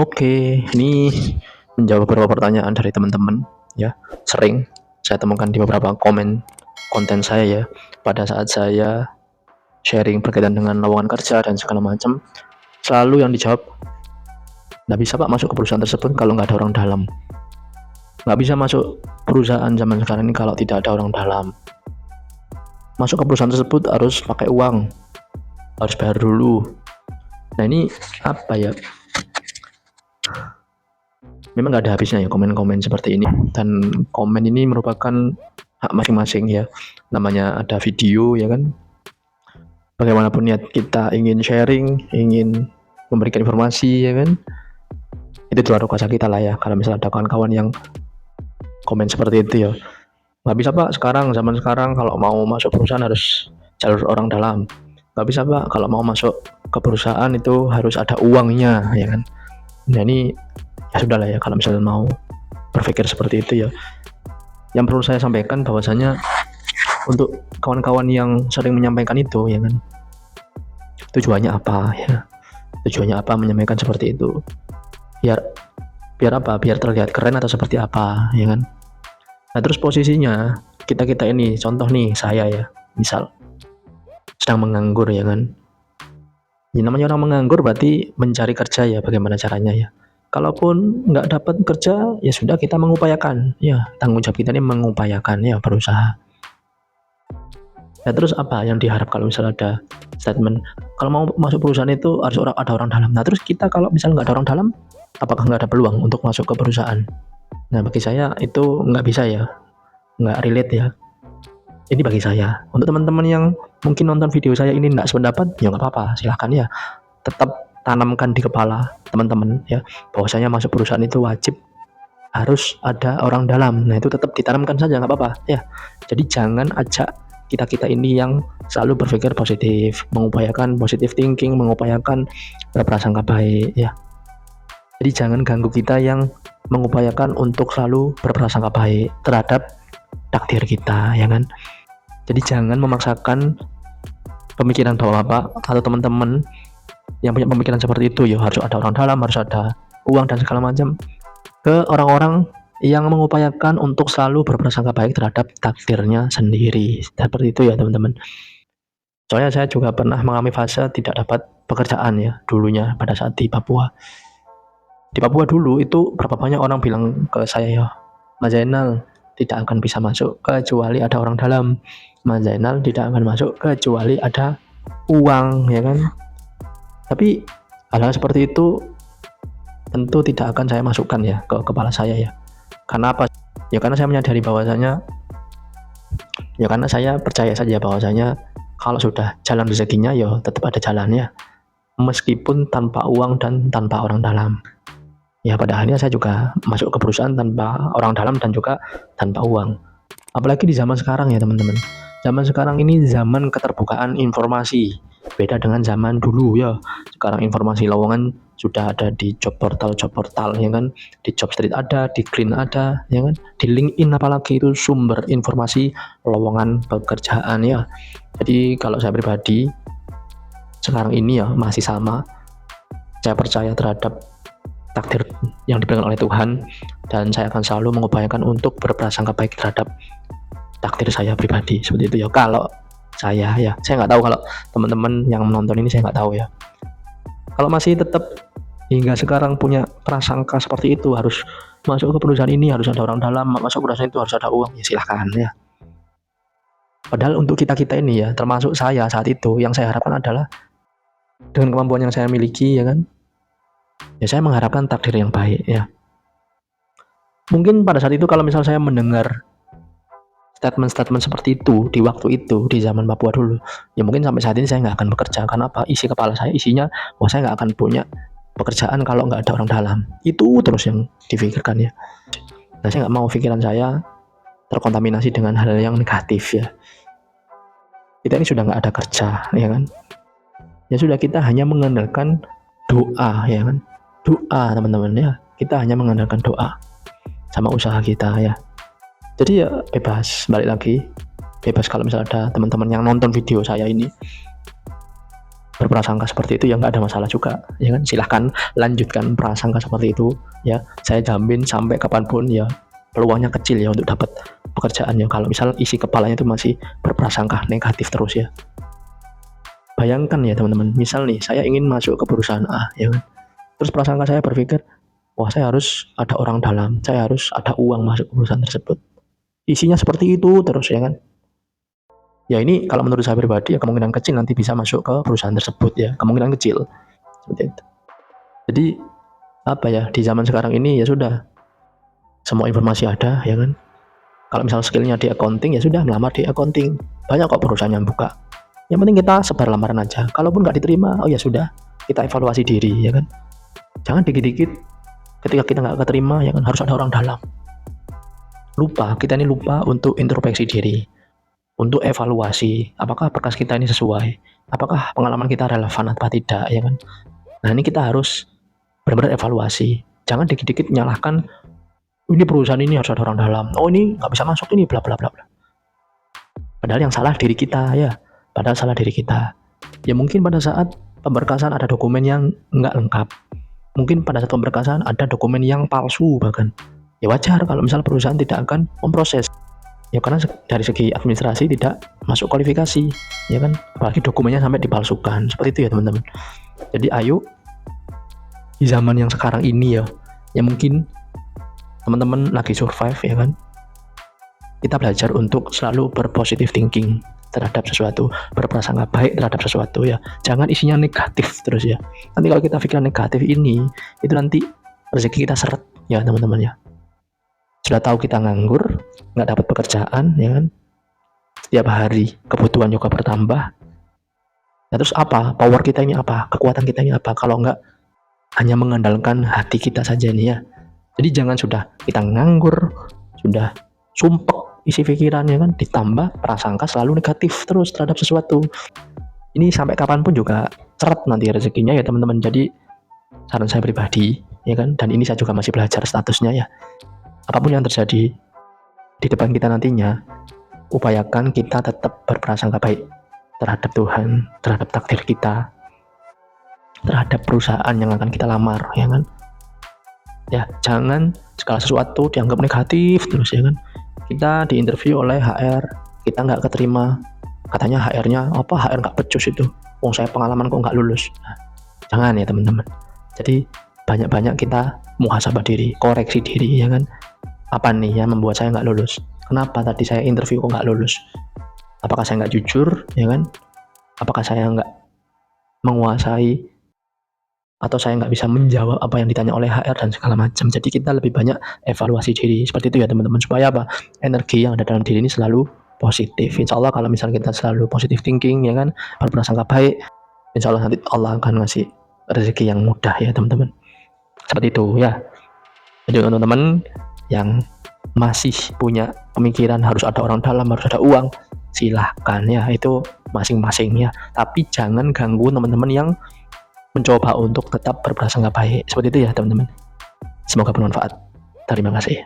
Oke, ini menjawab beberapa pertanyaan dari teman-teman ya. Sering saya temukan di beberapa komen konten saya ya. Pada saat saya sharing berkaitan dengan lowongan kerja dan segala macam, selalu yang dijawab, nggak bisa Pak masuk ke perusahaan tersebut kalau nggak ada orang dalam. Nggak bisa masuk perusahaan zaman sekarang ini kalau tidak ada orang dalam. Masuk ke perusahaan tersebut harus pakai uang, harus bayar dulu. Nah ini apa ya? Memang nggak ada habisnya ya komen-komen seperti ini, dan komen ini merupakan hak masing-masing ya. Namanya ada video ya kan, bagaimanapun niat kita ingin sharing, ingin memberikan informasi ya kan, itu di luar kuasa kita lah ya. Kalau misalnya ada kawan-kawan yang komen seperti itu ya, nggak bisa Pak sekarang, zaman sekarang kalau mau masuk perusahaan harus jalur orang dalam. Nggak bisa Pak kalau mau masuk ke perusahaan itu harus ada uangnya ya kan. Nah ini ya sudah lah ya, kalau misalnya mau berpikir seperti itu ya. Yang perlu saya sampaikan bahwasanya untuk kawan-kawan yang sering menyampaikan itu ya kan, tujuannya apa ya, tujuannya apa menyampaikan seperti itu, biar biar apa, biar terlihat keren atau seperti apa ya kan. Nah terus posisinya kita ini, contoh nih saya ya, misal sedang menganggur ya kan, ya namanya orang menganggur berarti mencari kerja ya, bagaimana caranya ya. Kalaupun nggak dapat kerja ya sudah, kita mengupayakan ya, tanggung jawab kita ini mengupayakan ya, berusaha. Nah terus apa yang diharap kalau misalnya ada statement kalau mau masuk perusahaan itu harus ada orang dalam. Nah terus kita kalau misalnya nggak ada orang dalam, apakah nggak ada peluang untuk masuk ke perusahaan? Nah bagi saya itu nggak bisa ya, nggak relate ya. Ini bagi saya. Untuk teman-teman yang mungkin nonton video saya ini nggak sependapat, ya nggak apa-apa, silahkan ya. Tetap tanamkan di kepala teman-teman ya, bahwasanya masuk perusahaan itu wajib harus ada orang dalam. Nah itu tetap ditanamkan saja, nggak apa-apa ya. Jadi jangan ajak kita ini yang selalu berpikir positif, mengupayakan positive thinking, mengupayakan berprasangka baik ya. Jadi jangan ganggu kita yang mengupayakan untuk selalu berprasangka baik terhadap takdir kita ya kan. Jadi jangan memaksakan pemikiran bapak-bapak atau teman-teman yang punya pemikiran seperti itu ya, harus ada orang dalam, harus ada uang dan segala macam, ke orang-orang yang mengupayakan untuk selalu berprasangka baik terhadap takdirnya sendiri. Seperti itu ya teman-teman. Soalnya saya juga pernah mengalami fase tidak dapat pekerjaan ya dulunya pada saat di Papua. Di Papua dulu itu berapa banyak orang bilang ke saya ya, Mas Zainal tidak akan bisa masuk kecuali ada orang dalam. Mas Zainal tidak akan masuk kecuali ada uang ya kan. Tapi hal-hal seperti itu tentu tidak akan saya masukkan ya ke kepala saya ya. Karena apa? Ya karena saya menyadari bahwasanya, ya karena saya percaya saja bahwasanya kalau sudah jalan rezekinya ya tetap ada jalannya, meskipun tanpa uang dan tanpa orang dalam. Ya pada akhirnya saya juga masuk ke perusahaan tanpa orang dalam dan juga tanpa uang. Apalagi di zaman sekarang ya teman-teman. Zaman sekarang ini zaman keterbukaan informasi. Beda dengan zaman dulu ya. Sekarang informasi lowongan sudah ada di job portal ya kan, di Jobstreet ada, di Green ada ya kan, di LinkedIn apalagi itu sumber informasi lowongan pekerjaan ya. Jadi kalau saya pribadi sekarang ini ya masih sama, saya percaya terhadap takdir yang diberikan oleh Tuhan, dan saya akan selalu mengupayakan untuk berprasangka baik terhadap takdir saya pribadi. Seperti itu ya kalau saya ya. Saya nggak tahu kalau teman-teman yang menonton ini, saya nggak tahu ya. Kalau masih tetap hingga sekarang punya prasangka seperti itu, harus masuk ke perusahaan ini harus ada orang dalam, masuk perusahaan itu harus ada uang, ya silahkan ya. Padahal untuk kita ini ya, termasuk saya saat itu, yang saya harapkan adalah dengan kemampuan yang saya miliki ya kan, ya saya mengharapkan takdir yang baik ya. Mungkin pada saat itu kalau misal saya mendengar statement-statement seperti itu di waktu itu, di zaman Papua dulu, ya mungkin sampai saat ini saya nggak akan bekerja. Karena apa? Isi kepala saya isinya, wah saya nggak akan punya pekerjaan kalau nggak ada orang dalam. Itu terus yang difikirkan ya. Nah saya nggak mau pikiran saya terkontaminasi dengan hal yang negatif ya. Kita ini sudah nggak ada kerja ya kan. Ya sudah, kita hanya mengandalkan doa ya kan. Doa teman-teman ya. Kita hanya mengandalkan doa sama usaha kita ya. Jadi ya bebas, balik lagi bebas kalau misalnya ada teman-teman yang nonton video saya ini berprasangka seperti itu ya nggak ada masalah juga ya kan, silahkan lanjutkan prasangka seperti itu ya. Saya jamin sampai kapanpun ya peluangnya kecil ya untuk dapat pekerjaan ya kalau misal isi kepalanya itu masih berprasangka negatif terus ya. Bayangkan ya teman-teman, misal nih saya ingin masuk ke perusahaan A ya kan, terus prasangka saya berpikir wah saya harus ada orang dalam, saya harus ada uang masuk ke perusahaan tersebut, isinya seperti itu terus ya kan. Ya ini kalau menurut saya pribadi ya kemungkinan kecil nanti bisa masuk ke perusahaan tersebut ya, kemungkinan kecil seperti itu. Jadi apa ya, di zaman sekarang ini ya sudah semua informasi ada ya kan. Kalau misal skillnya di accounting ya sudah melamar di accounting, banyak kok perusahaan yang buka. Yang penting kita sebar lamaran aja, kalaupun nggak diterima oh ya sudah, kita evaluasi diri ya kan. Jangan dikit-dikit ketika kita nggak keterima ya kan harus ada orang dalam. Kita ini lupa untuk introspeksi diri, untuk evaluasi apakah berkas kita ini sesuai, apakah pengalaman kita relevan atau tidak ya kan. Nah ini kita harus benar-benar evaluasi, jangan dikit-dikit nyalahkan ini perusahaan ini harus ada orang dalam, oh ini nggak bisa masuk ini bla bla bla bla. Padahal yang salah diri kita ya, padahal salah diri kita ya. Mungkin pada saat pemberkasan ada dokumen yang nggak lengkap, mungkin pada saat pemberkasan ada dokumen yang palsu bahkan, ya wajar kalau misal perusahaan tidak akan memproses ya karena dari segi administrasi tidak masuk kualifikasi ya kan, apalagi dokumennya sampai dipalsukan seperti itu ya teman-teman. Jadi ayo di zaman yang sekarang ini ya mungkin teman-teman lagi survive ya kan, kita belajar untuk selalu berpositive thinking terhadap sesuatu, berprasangka baik terhadap sesuatu ya, jangan isinya negatif terus ya. Nanti kalau kita pikiran negatif ini itu nanti rezeki kita seret ya teman-teman ya. Sudah tahu kita nganggur, nggak dapat pekerjaan ya kan, setiap hari kebutuhan juga bertambah. Nah, terus apa power kita ini, apa kekuatan kita ini apa kalau nggak hanya mengandalkan hati kita saja nih ya. Jadi jangan sudah kita nganggur, sudah sumpek isi pikiran ya kan, ditambah prasangka selalu negatif terus terhadap sesuatu. Ini sampai kapanpun juga seret nanti rezekinya ya teman-teman. Jadi saran saya pribadi ya kan, dan ini saya juga masih belajar statusnya ya, apapun yang terjadi di depan kita nantinya, upayakan kita tetap berprasangka baik terhadap Tuhan, terhadap takdir kita, terhadap perusahaan yang akan kita lamar ya kan. Ya jangan segala sesuatu dianggap negatif terus ya kan. Kita diinterview oleh HR, kita nggak keterima, katanya HR-nya apa, HR nggak becus itu, wong saya pengalaman kok nggak lulus. Nah, jangan ya teman-teman. Jadi banyak-banyak kita muhasabah diri, koreksi diri ya kan. Apa nih yang membuat saya nggak lulus? Kenapa tadi saya interview kok nggak lulus? Apakah saya nggak jujur ya kan? Apakah saya nggak menguasai, atau saya nggak bisa menjawab apa yang ditanya oleh HR dan segala macam. Jadi kita lebih banyak evaluasi diri seperti itu ya teman-teman, supaya apa, energi yang ada dalam diri ini selalu positif. Insya Allah kalau misalnya kita selalu positive thinking ya kan, berprasangka baik, insya Allah nanti Allah akan ngasih rezeki yang mudah ya teman-teman. Seperti itu ya. Jadi teman-teman yang masih punya pemikiran harus ada orang dalam, harus ada uang, silahkan ya, itu masing-masing ya. Tapi jangan ganggu teman-teman yang mencoba untuk tetap berprasangka baik. Seperti itu ya teman-teman. Semoga bermanfaat. Terima kasih.